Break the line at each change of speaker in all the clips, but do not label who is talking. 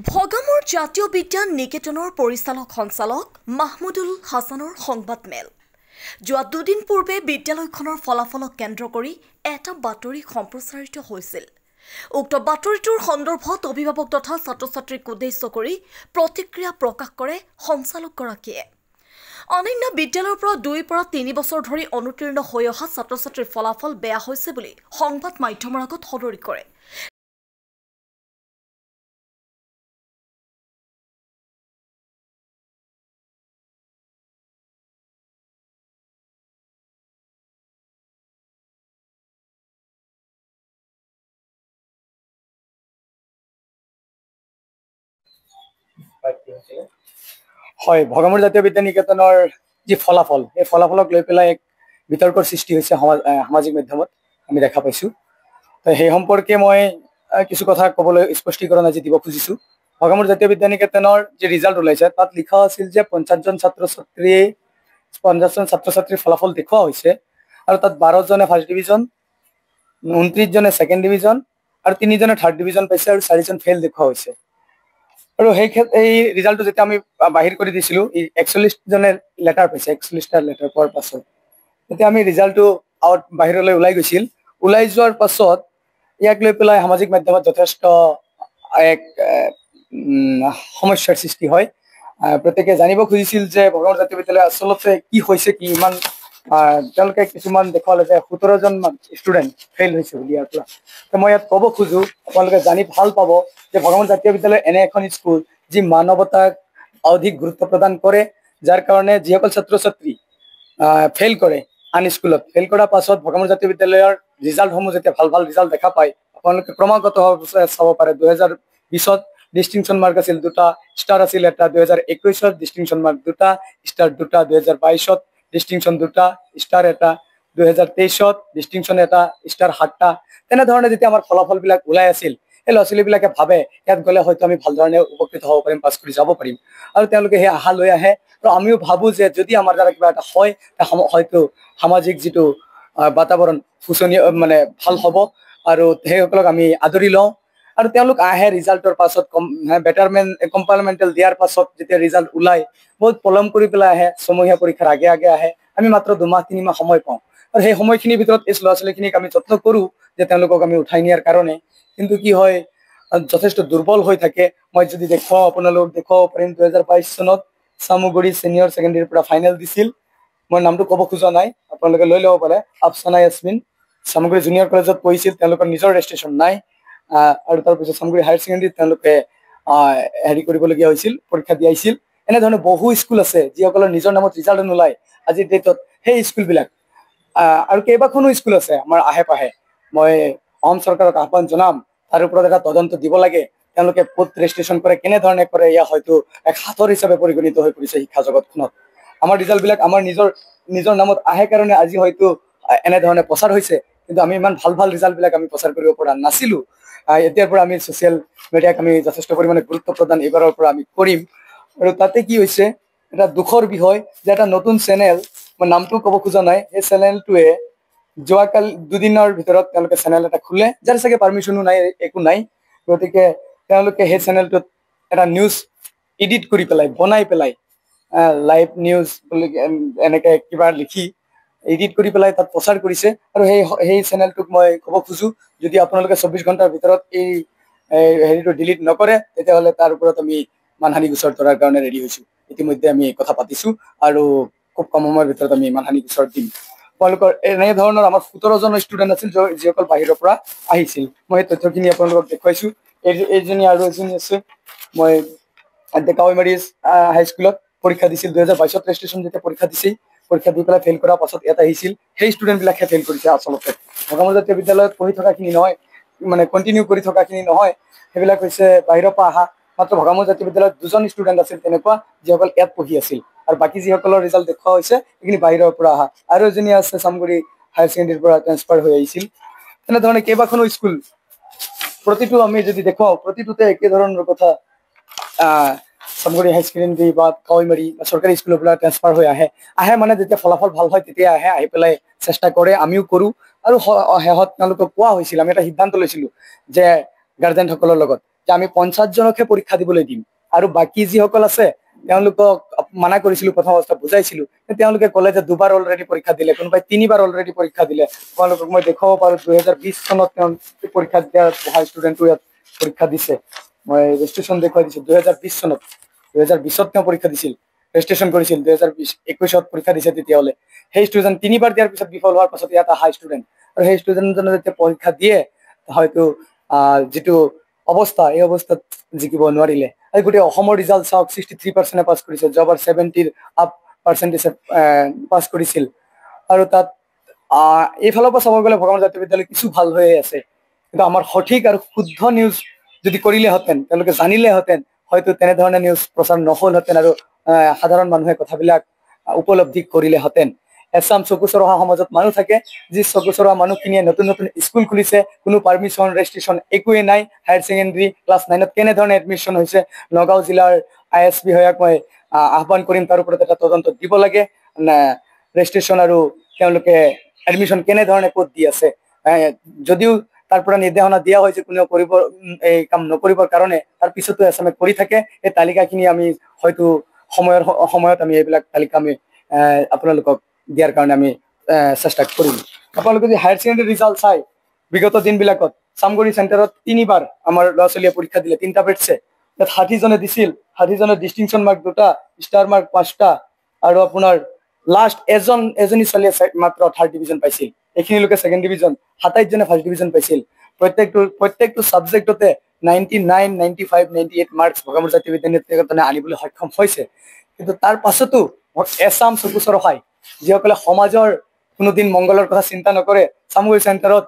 ভগামুৰ জাতীয় বিদ্যান নিকেতনৰ পৰিচালক সঞ্চালক মাহমুদুল হাছানৰ সংবাদমেল যোৱা দুদিন পূৰ্বে বিদ্যালয়খনৰ ফলাফলক কেন্দ্ৰ কৰি এটা বাতৰি সম্প্ৰচাৰিত হৈছিল। উক্ত বাতৰিটোৰ সন্দৰ্ভত অভিভাৱক তথা ছাত্ৰ-ছাত্ৰীক উদ্দেশ্য কৰি প্ৰতিক্ৰিয়া প্ৰকাশ কৰে সঞ্চালকগৰাকীয়ে। অন্যান্য বিদ্যালয়ৰ পৰা 2 পৰা 3 বছৰ ধৰি অনুতীৰ্ণ হৈ অহা ছাত্ৰ-ছাত্ৰীৰ ফলাফল বেয়া হৈছে বুলি সংবাদ মাধ্যমৰ আগত সদৰি কৰে।
হয়, ভগামুৰ জাতীয় বিদ্যা নিকেতনৰ যি ফলাফল এই ফলাফলক লৈ পেলাই এক বিতৰ্কৰ সৃষ্টি হৈছে সামাজিক মাধ্যমত আমি দেখা পাইছো। তো সেই সম্পৰ্কে মই কিছু কথা ক'বলৈ স্পষ্টীকৰণ আজি দিব খুজিছো। ভগামুৰ জাতীয় বিদ্যা নিকেতনৰ যি ৰিজাল্ট ওলাইছে তাত লিখা আছিল যে 50 জন ছাত্ৰ-ছাত্ৰীৰ ফলাফল দেখুওৱা হৈছে আৰু তাত 12 জনে ফাৰ্ষ্ট ডিভিজন, 29 জনে ছেকেণ্ড ডিভিজন আৰু 3 জনে থাৰ্ড ডিভিজন পাইছে আৰু 4 জন ফেইল দেখুওৱা হৈছে। আৰু এই ৰিজাল্টটো যেতিয়া আমি বাহিৰ কৰি দিছিলোঁ 41 জনে লেটাৰ পাইছে, 41টা লেটাৰ পোৱাৰ পাছত তেতিয়া আমি ৰিজাল্টটো বাহিৰলৈ ওলাই গৈছিল। ওলাই যোৱাৰ পাছত ইয়াক লৈ পেলাই সামাজিক মাধ্যমত যথেষ্ট এক সমস্যাৰ সৃষ্টি হয়। প্ৰত্যেকে জানিব খুজিছিল যে ভগামুৰ জাতীয় বিদ্যালয় আচলতে কি হৈছে, কি ইমান তেওঁলোকে কিছুমান দেখুৱালে যে 17 জন ষ্টুডেণ্ট ফেইল হৈছে বুলি। ইয়াৰ পৰা মই ইয়াত ক'ব খোজো, আপোনালোকে জানি ভাল পাব যে ভগামুৰ জাতীয় বিদ্যালয় এনে এখন স্কুল যি মানৱতাক অধিক গুৰুত্ব প্ৰদান কৰে, যাৰ কাৰণে যিসকল ছাত্ৰ-ছাত্ৰী ফেইল কৰে আন স্কুলত, ফেইল কৰাৰ পাছত ভগামুৰ জাতীয় বিদ্যালয়ৰ ৰিজাল্টসমূহ যেতিয়া ভাল ৰিজাল্ট দেখা পায়, আপোনালোকে ক্ৰমাগতভাৱে চাব পাৰে। 2020ত ডিষ্টিংশ্যন মাৰ্ক আছিল 2টা, ষ্টাৰ আছিল 1টা, 2021ত ডিষ্টিংশ্যন মাৰ্ক 2টা, ষ্টাৰ 2টা, 2022ত ডিষ্টিংশ্যন 2টা, ষ্টাৰ 1টা, 2023ত ডিষ্টিংশ্যন 1টা, ষ্টাৰ 7টা। তেনেধৰণে যেতিয়া আমাৰ ফলাফলবিলাক ওলাই আছিল, এই ল'ৰা ছোৱালীবিলাকে ভাবে ইয়াত গ'লে হয়তো আমি ভাল ধৰণে উপকৃত হ'ব পাৰিম, পাছ কৰি যাব পাৰিম, আৰু তেওঁলোকে সেই আশা লৈ আহে। আৰু আমিও ভাবো যে যদি আমাৰ দ্বাৰা কিবা এটা হয়, হয়তো সামাজিক যিটো বাতাবৰণ শোচনীয় ভাল হ'ব আৰু সেইসকলক আমি আদৰি লওঁ। আৰু তেওঁলোক আহে ৰিজাল্টৰ পাছত কম্পাৰ্টমেণ্টেল দিয়াৰ পাছত যেতিয়া ৰিজাল্ট ওলাই বহুত পলম কৰি পেলাই আহে, ছমহীয়া পৰীক্ষাৰ আগে আহে। আমি মাত্ৰ 2-3 মাহ সময় পাওঁ আৰু সেই সময়খিনিৰ ভিতৰত এই ল'ৰা ছোৱালীখিনিক আমি যত্ন কৰোঁ যে তেওঁলোকক আমি উঠাই নিয়াৰ কাৰণে, কিন্তু কি হয় যথেষ্ট দুৰ্বল হৈ থাকে। মই যদি আপোনালোক দেখুৱাব পাৰিম 2022 চনত চামুগুৰি ছিনিয়ৰ ছেকেণ্ডেৰীৰ পৰা ফাইনেল দিছিল। মই নামটো ক'ব খোজা নাই, আপোনালোকে লৈ ল'ব পাৰে। আফচানা ইয়াছমিন চামুগুৰি জুনিয়ৰ কলেজত পঢ়িছিল, তেওঁলোকৰ নিজৰ ৰেজিষ্ট্ৰেশ্যন নাই। আৰু তাৰপিছত চামগুৰি হায়াৰ ছেকেণ্ডেৰীত তেওঁলোকে কৰিবলগীয়া হৈছিল, পৰীক্ষা দিয়াইছিল। এনেধৰণে বহু স্কুল আছে যিসকলৰ নিজৰ নামত ৰিজাল্ট নোলায় আজিৰ ডেটত। সেই স্কুলবিলাক আৰু কেইবাখনো স্কুল আছে আমাৰ আহে পাহে। মই অসম চৰকাৰক আহ্বান জনাম, তাৰ ওপৰত এটা তদন্ত দিব লাগে। তেওঁলোকে ক'ত ৰেজিষ্ট্ৰেশ্যন কৰে, কেনেধৰণে কৰে, এয়া হয়তো এক হাতৰ হিচাপে পৰিগণিত হৈ পৰিছে শিক্ষা জগতখনত। আমাৰ ৰিজাল্টবিলাক আমাৰ নিজৰ নামত আহে কাৰণে আজি হয়তো এনেধৰণে প্ৰচাৰ হৈছে, কিন্তু আমি ইমান ভাল ৰিজাল্টবিলাক আমি প্ৰচাৰ কৰিব পৰা নাছিলোঁ। এতিয়াৰ পৰা আমি ছ'চিয়েল মিডিয়াক আমি যথেষ্ট পৰিমাণে গুৰুত্ব প্ৰদান এইবাৰৰ পৰা আমি কৰিম। আৰু তাতে কি হৈছে, এটা দুখৰ বিষয় যে এটা নতুন চেনেল, মই নামটো ক'ব খোজা নাই, এই চেনেলটোৱে যোৱাকালি 2 দিনৰ ভিতৰত তেওঁলোকে চেনেল এটা খোলে, যাৰ চাগে পাৰ্মিশ্যনো নাই, একো নাই। গতিকে তেওঁলোকে সেই চেনেলটোত এটা নিউজ এডিট কৰি পেলাই, বনাই পেলাই, লাইভ নিউজ বুলি এনেকৈ কিবা লিখি এডিট কৰি পেলাই তাত প্ৰচাৰ কৰিছে। আৰু সেই চেনেলটোক মই ক'ব খোজো, যদি আপোনালোকে 24 ঘণ্টাৰ ভিতৰত এই হেৰিটো ডিলিট নকৰে, তেতিয়াহ'লে তাৰ ওপৰত আমি মানহানি গোচৰ ধৰাৰ কাৰণে ৰেডি হৈছোঁ। ইতিমধ্যে আমি কথা পাতিছোঁ আৰু খুব কম সময়ৰ ভিতৰত আমি মানহানি গোচৰ দিম। আপোনালোকৰ এনেধৰণৰ আমাৰ 17 জন ষ্টুডেণ্ট আছিল যিসকল বাহিৰৰ পৰা আহিছিল। মই এই তথ্যখিনি আপোনালোকক দেখুৱাইছোঁ। এইজনী আৰু এজনী আছে, মই কাৱৈমাৰী হাইস্কুলত পৰীক্ষা দিছিল 2022ত ৰেজিষ্ট্ৰেশ্যন যেতিয়া পৰীক্ষা দিছিল, পৰীক্ষা দি পেলাই ফেইল কৰাৰ পাছত ইয়াত আহিছিল। সেই ষ্টুডেণ্টবিলাকে ফেইল কৰিছে। আচলতে ভগামুৰ জাতীয় বিদ্যালয়ত পঢ়ি থকাখিনি নহয়, কণ্টিনিউ কৰি থকাখিনি নহয়, সেইবিলাক হৈছে বাহিৰৰ পৰা অহা। মাত্ৰ ভগামুৰ জাতীয় বিদ্যালয়ত 2 জন ষ্টুডেণ্ট আছিল তেনেকুৱা যিসকল ইয়াত পঢ়ি আছিল, আৰু বাকী যিসকলৰ ৰিজাল্ট দেখুওৱা হৈছে সেইখিনি বাহিৰৰ পৰা অহা। আৰু এজনী আছে চামগুৰি হায়াৰ ছেকেণ্ডেৰীৰ পৰা ট্ৰেন্সফাৰ হৈ আহিছিল। তেনেধৰণে কেইবাখনো স্কুল, প্ৰতিটো আমি যদি দেখুৱাওঁ প্ৰতিটোতে একেধৰণৰ কথা। চামগুৰি হায়াৰ ছেকেণ্ডেৰী বা কাৱৈমাৰী বা চৰকাৰী স্কুলৰ পৰা ট্ৰেন্সফাৰ হৈ আহে মানে যেতিয়া ফলাফল ভাল হয় তেতিয়া আহি পেলাই চেষ্টা কৰে, আমিও কৰোঁ। আৰু শেহত তেওঁলোকক কোৱা হৈছিল, আমি এটা সিদ্ধান্ত লৈছিলোঁ যে গাৰ্জেনসকলৰ লগত যে আমি 50 জনকে পৰীক্ষা দিবলৈ দিম আৰু বাকি যিসকল আছে তেওঁলোকক মানা কৰিছিলো, প্ৰথম অৱস্থা বুজাইছিলো, তেওঁলোকে ক'লে যে 2বাৰ অলৰেডি পৰীক্ষা দিলে, কোনোবাই 3বাৰ অলৰেডি পৰীক্ষা দিলে। তেওঁলোকক মই দেখুৱাব পাৰো 2020 চনত তেওঁ পৰীক্ষা দিয়া পঢ়া ষ্টুডেণ্টটো ইয়াত পৰীক্ষা দিছে। মই ৰেজিষ্ট্ৰেশ্যন দেখুৱাই দিছো 2020 চনত, 2020ত তেওঁ পৰীক্ষা দিছিল, ৰেজিষ্ট্ৰেশ্যন কৰিছিল 2021ত পৰীক্ষা দিছে। তেতিয়াহ'লে সেই ষ্টুডেণ্ট 3বাৰ দিয়াৰ পিছত বিফল হোৱাৰ পাছত ইয়াত অহা ষ্টুডেণ্ট, আৰু সেই ষ্টুডেণ্টজনে যেতিয়া পৰীক্ষা দিয়ে হয়তো যিটো অৱস্থা, এই অৱস্থাত জিকিব নোৱাৰিলে। আৰু গোটেই অসমৰ ৰিজাল্ট চাওক, 63% পাছ কৰিছে, যোৱাবাৰ 70 আপ পাৰ্চেণ্টেজ পাছ কৰিছিল। আৰু তাত এইফালৰ পৰা চাব গ'লে ভগৱান জাতীয় বিদ্যালয় কিছু ভাল হৈয়ে আছে, কিন্তু আমাৰ সঠিক আৰু শুদ্ধ নিউজ যদি কৰিলেহেঁতেন, তেওঁলোকে জানিলেহেঁতেন, হয়তো তেনেধৰণে নিউজ প্ৰচাৰ নহ'লহেঁতেন আৰু সাধাৰণ মানুহে কথাবিলাক উপলব্ধি কৰিলেহেঁতেন। এছাম চকু চৰহা সমাজত মানুহ থাকে, যি চকু চৰহা মানুহখিনিয়ে নতুন নতুন স্কুল খুলিছে, কোনো পাৰ্মিশ্যন ৰেজিষ্ট্ৰেশ্যন একোৱেই নাই। হায়াৰ ছেকেণ্ডেৰী ক্লাছ 9ত কেনেধৰণে এডমিশ্যন হৈছে, নগাঁও জিলাৰ IS বিষয়াক মই আহ্বান কৰিম, তাৰ ওপৰত এটা তদন্ত দিব লাগে। ৰেজিষ্ট্ৰেশ্যন আৰু তেওঁলোকে এডমিশ্যন কেনেধৰণে ক'ত দি আছে, যদিও তাৰ পৰা নিৰ্দেশনা দিয়া হৈছে কোনেও কৰিব এই কাম নকৰিবৰ কাৰণে, তাৰ পিছতো এছামে কৰি থাকে। এই তালিকাখিনি আমি হয়তো সময়ত আমি এইবিলাক তালিকা আমি আপোনালোকক দিয়াৰ কাৰণে আমি চেষ্টা কৰিম। আপোনালোকে যদি হায়াৰ ছেকেণ্ডেৰী ৰিজাল্ট চাই, বিগত দিনবিলাকত চামগুৰি চেণ্টাৰত 3বাৰ আমাৰ ল'ৰা ছোৱালীয়ে পৰীক্ষা দিলে, 3টা বেটছে। তাত 60 জনে দিছিল, 60 জনে ডিষ্টিংশ্যন মাৰ্ক 2টা, ষ্টাৰ মাৰ্ক 5টা, আৰু আপোনাৰ লাষ্ট এজনী ছোৱালীয়ে মাত্ৰ 3rd ডিভিজন পাইছিল। এইখিনি লোকে 2nd ডিভিজন, 27 জনে 1st ডিভিজন পাইছিল। প্ৰত্যেকটো ছাবজেক্টতে 99, 95, 98 মাৰ্কছ ভগামুৰ জাতীয় বিদ্যালয়ে আনিবলৈ সক্ষম হৈছে। কিন্তু তাৰ পাছতো এছাম চকু চৰহাই, যিসকলে সমাজৰ কোনোদিন মংগলৰ কথা চিন্তা নকৰে, চামগুৰি চেণ্টাৰত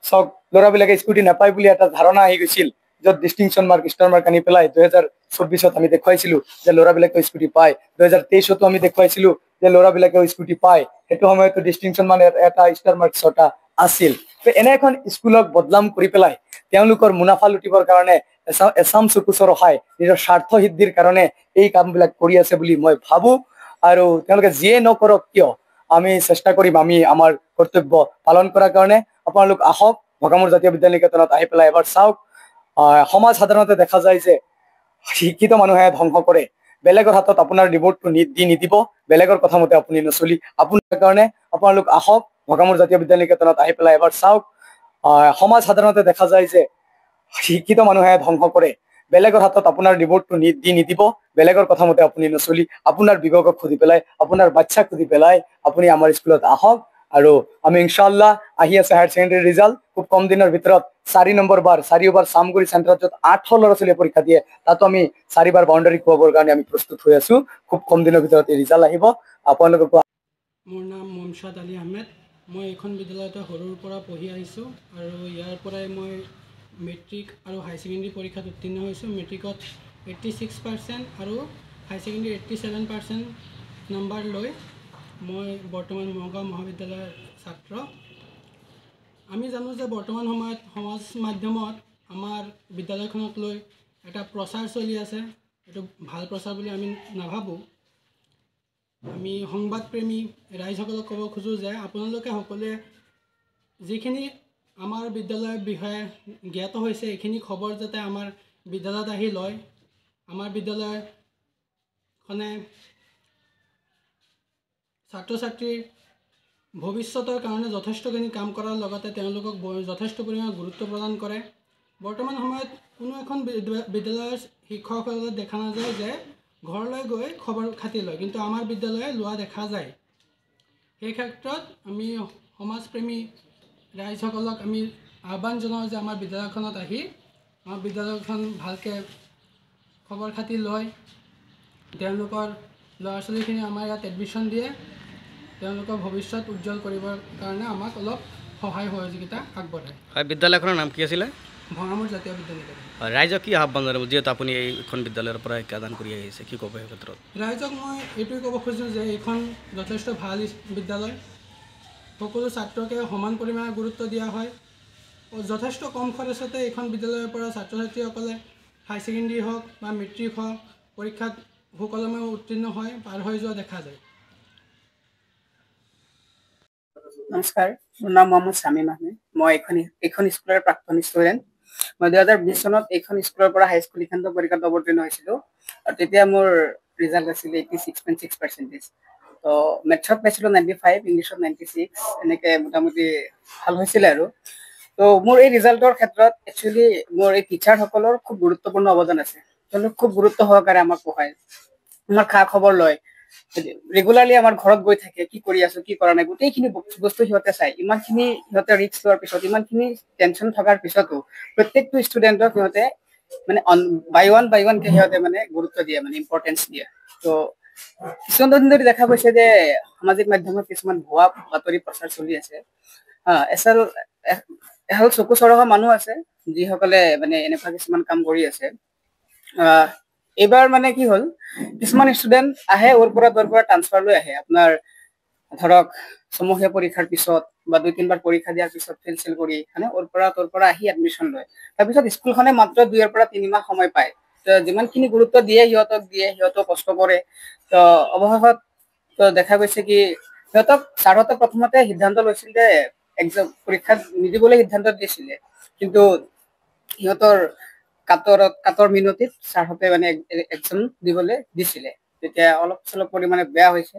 চাওক ল'ৰাবিলাকে স্কুটি নাপায় বুলি এটা ধাৰণা আহি গৈছিল, য'ত ডিষ্টিংশ্যন মাৰ্ক, ষ্টাৰ মাৰ্ক আনি পেলাই 2024ত আমি দেখুৱাইছিলো যে ল'ৰাবিলাকেও স্কুটি পায়, 2023তো আমি দেখুৱাইছিলো যে ল'ৰাবিলাকেও স্কুটি পায়। সেইটো সময়তো ডিষ্টিংশ্যন মানে এটা, ষ্টাৰ মাৰ্ক 6টা আছিল। এনে এখন স্কুলক বদনাম কৰি পেলাই তেওঁলোকৰ মুনাফা লুটিবৰ কাৰণে এছাম চকু চৰহাই নিজৰ স্বাৰ্থ সিদ্ধিৰ কাৰণে এই কামবিলাক কৰি আছে বুলি মই ভাবো। আৰু তেওঁলোকে যিয়ে নকৰক কিয় আমি চেষ্টা কৰিম, আমি আমাৰ কৰ্তব্য পালন কৰাৰ কাৰণে। আপোনালোক আহক ভগামুৰ জাতীয় বিদ্যা নিকেতনত আহি পেলাই এবাৰ চাওক। সমাজ সাধাৰণতে দেখা যায় যে শিক্ষিত মানুহে ধ্বংস কৰে, বেলেগৰ হাতত আপোনাৰ ৰিমোটটো দি নিদিব, বেলেগৰ কথা মতে আপুনি নচলি। আপোনাৰ কাৰণে আপোনালোক আহক ভগামুৰ জাতীয় বিদ্যা নিকেতনত আহি পেলাই এবাৰ চাওক। সমাজ সাধাৰণতে দেখা যায় যে শিক্ষিত মানুহে ধ্বংস কৰে, বেলেগৰ হাতত আপোনাৰ ৰিমোটটো দি নিদিব, বেলেগৰ কথা মতে আপুনি নচলি, আপোনাৰ বিবেকক সুধি পেলাই, আপোনাৰ বাচ্ছাক সুধি পেলাই আপুনি আমাৰ স্কুলত আহক। আৰু আমি ইনশাআল্লাহ আহি আছে হায়াৰ ছেকেণ্ডেৰী ৰিজাল্ট, খুব কম দিনৰ ভিতৰত 4বাৰ চামগুৰি চেণ্টাৰত য'ত 800 ল'ৰা ছোৱালীয়ে পৰীক্ষা দিয়ে, তাতো আমি 4বাৰ বাউণ্ডাৰী খুৱাবৰ কাৰণে আমি প্ৰস্তুত হৈ আছো। খুব কম দিনৰ ভিতৰত এই ৰিজাল্ট আহিব। আপোনালোকক
মোৰ নাম মমছাদ আলী আহমেদ। মই এইখন বিদ্যালয়তে সৰুৰ পৰা পঢ়ি আহিছোঁ আৰু ইয়াৰ পৰাই মই মেট্ৰিক আৰু হাই ছেকেণ্ডেৰী পৰীক্ষাত উত্তীৰ্ণ হৈছোঁ। মেট্ৰিকত 86% আৰু হাই ছেকেণ্ডেৰী 87% নম্বৰ লৈ মই বৰ্তমান নগাঁও মহাবিদ্যালয়ৰ ছাত্ৰ। আমি জানো যে বৰ্তমান সময়ত সমাজ মাধ্যমত আমাৰ বিদ্যালয়খনক লৈ এটা প্ৰচাৰ চলি আছে। এইটো ভাল প্ৰচাৰ বুলি আমি নাভাবোঁ। আমি সংবাদপ্ৰেমী ৰাইজসকলক ক'ব খোজোঁ যে আপোনালোকে সকলোৱে যিখিনি আমাৰ বিদ্যালয়ৰ বিষয়ে জ্ঞাত হৈছে, এইখিনি খবৰ যাতে আমাৰ বিদ্যালয়ত আহি লয়। আমাৰ বিদ্যালয়খনে ছাত্ৰ ছাত্ৰীৰ ভৱিষ্যতৰ কাৰণে যথেষ্টখিনি কাম কৰাৰ লগতে তেওঁলোকক যথেষ্ট পৰিমাণে গুৰুত্ব প্ৰদান কৰে। বৰ্তমান সময়ত কোনো এখন বিদ্যালয়ৰ শিক্ষকসকলে দেখা নাযায় যে ঘৰলৈ গৈ খবৰ খাতি লয়, কিন্তু আমাৰ বিদ্যালয়ে লোৱা দেখা যায়। সেই ক্ষেত্ৰত আমি সমাজপ্ৰেমী ৰাইজসকলক আমি আহ্বান জনাওঁ যে আমাৰ বিদ্যালয়খনত আহি আমাৰ বিদ্যালয়খন ভালকৈ খবৰ খাতি লয়, তেওঁলোকৰ ল'ৰা ছোৱালীখিনি আমাৰ ইয়াত এডমিশ্যন দিয়ে, তেওঁলোকৰ ভৱিষ্যত উজ্জ্বল কৰিবৰ কাৰণে আমাক অলপ সহায় সহযোগিতা আগবঢ়ায়।
হয়, বিদ্যালয়খনৰ নাম কি আছিলে?
ভগামুৰ জাতীয় বিদ্যালয়।
ৰাইজক কি আহ্বান জনাব, যিহেতু আপুনি এইখন বিদ্যালয়ৰ পৰা শিক্ষাদান কৰি আহিছে, কি ক'ব এই ক্ষেত্ৰত?
ৰাইজক মই এইটোৱে ক'ব খোজোঁ যে এইখন যথেষ্ট ভাল বিদ্যালয়। সকলো ছাত্ৰকে সমান পৰিমাণে গুৰুত্ব দিয়া হয়। যথেষ্ট কম খৰচতে এইখন বিদ্যালয়ৰ পৰা ছাত্ৰ ছাত্ৰীসকলে হাই ছেকেণ্ডেৰী হওক বা মেট্ৰিক হওক পৰীক্ষাত সুকলমে উত্তীৰ্ণ হয়, পাৰ হৈ যোৱা দেখা যায়।
নমস্কাৰ, মোৰ নাম মহম্মদ শামীম আহমেদ। মই এইখন স্কুলৰ প্ৰাক্তন ষ্টুডেণ্ট। মই 2020 চনত এইখন স্কুলৰ পৰা হাইস্কুল লিখান্ত পৰীক্ষাত অৱতীৰ্ণ হৈছিলোঁ আৰু তেতিয়া মোৰ ৰিজাল্ট আছিল 86.6%। তো মেথছত পাইছিলোঁ 95, ইংলিছত 96, এনেকৈ মোটামুটি ভাল হৈছিলে আৰু। তো মোৰ এই ৰিজাল্টৰ ক্ষেত্ৰত একচুৱেলি মোৰ এই টিচাৰসকলৰ খুব গুৰুত্বপূৰ্ণ অৱদান আছে। তেওঁলোক খুব গুৰুত্ব সহকাৰে আমাক পঢ়ায়, আমাৰ খা খবৰ লয়, ৰেগুলাৰলি আমাৰ ঘৰত গৈ থাকে, কি কৰি আছো কি কৰা নাই গোটেইখিনি বস্তু সিহঁতে চাই। ইমানখিনি সিহঁতে ৰিস্ক লোৱাৰ পিছত, ইমানখিনি টেনশ্যন থকাৰ পিছতো প্ৰত্যেকটো ষ্টুডেণ্টক সিহঁতে মানে বাই ওৱানকে সিহঁতে মানে গুৰুত্ব দিয়ে, মানে ইম্পৰ্টেঞ্চ দিয়ে। তো কিছুমান দিন ধৰি দেখা গৈছে যে সামাজিক মাধ্যমত কিছুমান ভুৱা বাতৰি প্ৰচাৰ চলি আছে। এহাল চকু চৰহা মানুহ আছে যিসকলে মানে এনেকুৱা কিছুমান কাম কৰি আছে। এইবাৰ মানে কি হ'ল, কিছুমান ষ্টুডেণ্ট আহে ওৰ পৰা ট্ৰান্সফাৰ লৈ আহে। আপোনাৰ ধৰক ছমহীয়া পৰীক্ষাৰ পিছত বা 2-3বাৰ পৰীক্ষা দিয়াৰ পিছত ফেইল চেল কৰি মানে ওৰ পৰা আহি এডমিশ্যন লয়। তাৰপিছত স্কুলখনে মাত্ৰ 2 পৰা 3 মাহ সময় পায়। তো যিমানখিনি গুৰুত্ব দিয়ে সিহঁতক কষ্ট কৰে। তো অৱশেষত তো দেখা গৈছে কি সিহঁতক ছাৰহঁতে প্ৰথমতে সিদ্ধান্ত লৈছিল যে এক্সাম পৰীক্ষা নিদিবলৈ সিদ্ধান্ত দিছিলে, কিন্তু সিহঁতৰ কাটৰ মিনতিত ছাৰহঁতে মানে এক্সাম দিবলৈ দিছিলে। তেতিয়া অলপ চলপ পৰিমাণে বেয়া হৈছে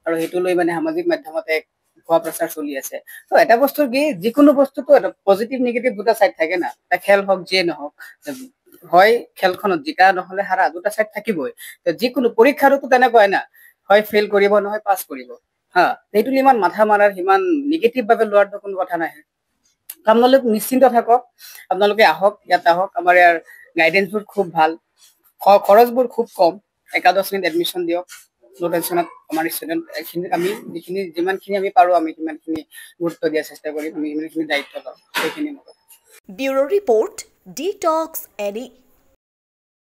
আৰু সেইটো লৈ মানে সামাজিক মাধ্যমতে ভুৱা প্ৰচাৰ চলি আছে। তো এটা বস্তু কি, যিকোনো বস্তুটো এটা পজিটিভ নিগেটিভ দুটা চাইড থাকে না। খেল হওক যিয়ে নহওক, হয় খেলখনত জিকা নহলে হাৰা দুটা চাইড থাকিবই। তো যিকোনো পৰীক্ষাতো তেনেকুৱাই না, হয় ফেইল কৰিব নহয় পাছ কৰিব। সেইটো ইমান মাথা মাৰাৰ, সিমান নিগেটিভ ভাৱে লোৱাৰ কোনো কথা নাহে। আপোনালোক নিশ্চিন্ত থাকক, আপোনালোকে আহক, ইয়াত আহক। আমাৰ ইয়াৰ গাইডেন্সবোৰ খুব ভাল, খৰচবোৰ খুব কম। একাদশ শ্ৰেণীত এডমিশ্যন দিয়ক, নো টেনশ্যনত। আমাৰ ষ্টুডেণ্ট আমি যিমানখিনি আমি পাৰোঁ আমি সিমানখিনি গুৰুত্ব দিয়াৰ চেষ্টা কৰিম, আমি সিমানখিনি দায়িত্ব লওঁ। সেইখিনি
ব্যুৰো ৰিপৰ্ট, ডিটক্স এনি।